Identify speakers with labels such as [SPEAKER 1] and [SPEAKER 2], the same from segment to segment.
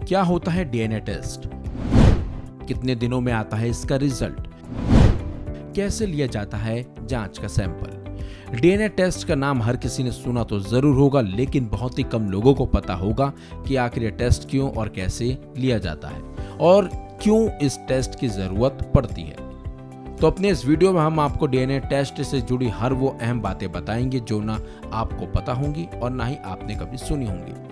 [SPEAKER 1] क्या होता है डीएनए टेस्ट, कितने दिनों में आता है इसका रिजल्ट, कैसे लिया जाता है जांच का सैंपल। डीएनए टेस्ट का नाम हर किसी ने सुना तो जरूर होगा, लेकिन बहुत ही कम लोगों को पता होगा कि आखिर ये टेस्ट क्यों और कैसे लिया जाता है और क्यों इस टेस्ट की जरूरत पड़ती है। तो अपने इस वीडियो में हम आपको डीएनए टेस्ट से जुड़ी हर वो अहम बातें बताएंगे जो ना आपको पता होंगी और ना ही आपने कभी सुनी होंगी।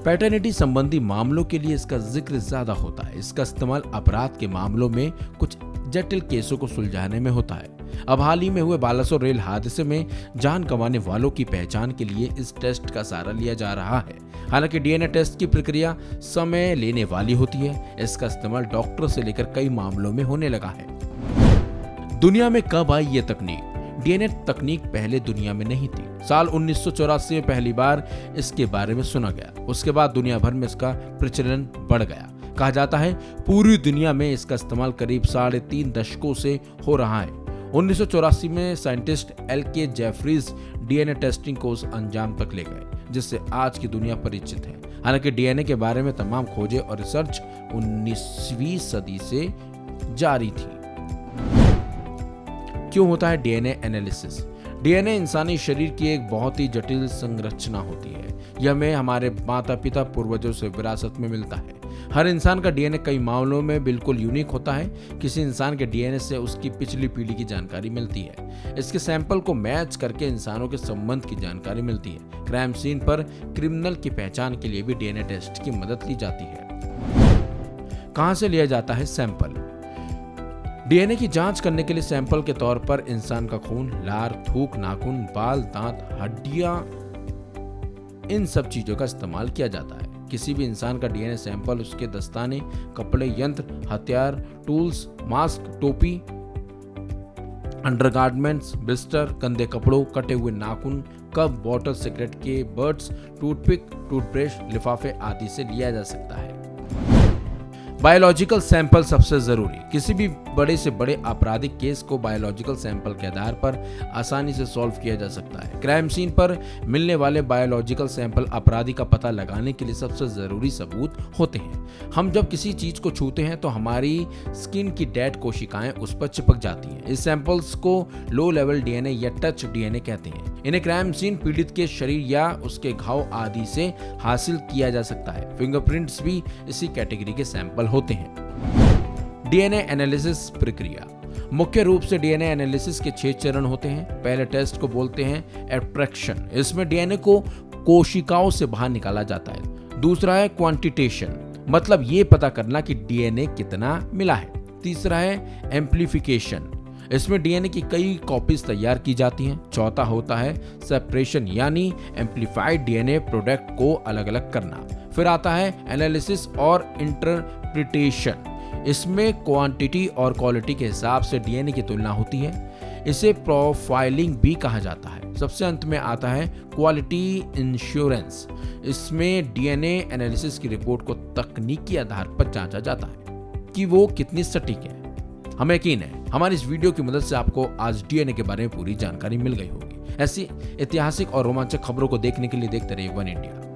[SPEAKER 1] पैटर्निटी संबंधी मामलों के लिए इसका जिक्र ज्यादा होता है। इसका इस्तेमाल अपराध के मामलों में कुछ जटिल केसों को सुलझाने में होता है। अब हाल ही में हुए बालासोर रेल हादसे में जान गंवाने वालों की पहचान के लिए इस टेस्ट का सहारा लिया जा रहा है। हालांकि डीएनए टेस्ट की प्रक्रिया समय लेने वाली होती है। इसका इस्तेमाल डॉक्टर से लेकर कई मामलों में होने लगा है। दुनिया में कब आई ये तकनीक? डीएनए तकनीक पहले दुनिया में नहीं थी। साल 1984 में पहली बार इसके बारे में सुना गया। उसके बाद दुनिया भर में इसका प्रचलन बढ़ गया। कहा जाता है पूरी दुनिया में इसका इस्तेमाल करीब 3.5 दशकों से हो रहा है। 1984 में scientist LK. Jefferies DNA testing को उस अंजाम तक ले गए जिससे आज की दुनिया परिचित है। हालांकि डीएनए के बारे में तमाम खोजें और रिसर्च 19वीं सदी से जारी थी। क्यों होता है डीएनए एनालिसिस? डीएनए इंसानी शरीर की एक बहुत ही जटिल संरचना होती है। यह हमें हमारे माता पिता पूर्वजों से विरासत में मिलता है। हर इंसान का डीएनए कई मामलों में बिल्कुल यूनिक होता है। किसी इंसान के डीएनए से उसकी पिछली पीढ़ी की जानकारी मिलती है। इसके सैंपल को मैच करके इंसानों के संबंध की जानकारी मिलती है। क्राइम सीन पर क्रिमिनल की पहचान के लिए भी डीएनए टेस्ट की मदद ली जाती है। कहां से लिया जाता है सैंपल? डीएनए की जांच करने के लिए सैंपल के तौर पर इंसान का खून, लार, थूक, नाखून, बाल, दांत, हड्डियां, इन सब चीजों का इस्तेमाल किया जाता है। किसी भी इंसान का डीएनए सैंपल उसके दस्ताने, कपड़े, यंत्र, हथियार, टूल्स, मास्क, टोपी, अंडरगारमेंट्स, बिस्तर, गंदे कपड़ों, कटे हुए नाखून, कप, बॉटल, सिगरेट के बर्ड्स, टूथपिक, टूथब्रश, लिफाफे आदि से लिया जा सकता है। बायोलॉजिकल सैंपल सबसे जरूरी। किसी भी बड़े से बड़े आपराधिक केस को बायोलॉजिकल सैंपल के आधार पर आसानी से सॉल्व किया जा सकता है। क्राइम सीन पर मिलने वाले बायोलॉजिकल सैंपल अपराधी का पता लगाने के लिए सबसे जरूरी सबूत होते हैं। हम जब किसी चीज को छूते हैं तो हमारी स्किन की डेड कोशिकाएं उस पर चिपक जाती हैं। इस सैंपल्स को लो लेवल डीएनए या टच डीएनए कहते हैं। इन्हें क्राइम सीन, पीड़ित के शरीर या उसके घाव आदि से हासिल किया जा सकता है। फिंगरप्रिंट्स भी इसी कैटेगरी के सैंपल होते हैं। डीएनए एनालिसिस प्रक्रिया। मुख्य रूप से डीएनए एनालिसिस के 6 चरण होते हैं। पहले टेस्ट को बोलते हैं एब्ट्रैक्शन। इसमें डीएनए को कोशिकाओं से बाहर निकाला जाता है। दूसरा है क्वांटिटेशन, मतलब ये पता करना कि डीएनए कितना मिला है। तीसरा है एम्प्लीफिकेशन, इसमें डीएनए की कई कॉपीज तैयार की जाती हैं। चौथा होता है सेपरेशन, यानी एम्प्लीफाइड डीएनए प्रोडक्ट को अलग अलग करना। फिर आता है एनालिसिस और इंटरप्रिटेशन, इसमें क्वांटिटी और क्वालिटी के हिसाब से डीएनए की तुलना होती है। इसे प्रोफाइलिंग भी कहा जाता है। सबसे अंत में आता है क्वालिटी इंश्योरेंस, इसमें डीएनए एनालिसिस की रिपोर्ट को तकनीकी आधार पर जांचा जाता है कि वो कितनी सटीक है। हमें यकीन है हमारी इस वीडियो की मदद से आपको आज डीएनए के बारे में पूरी जानकारी मिल गई होगी। ऐसी ऐतिहासिक और रोमांचक खबरों को देखने के लिए देखते रहिए वन इंडिया।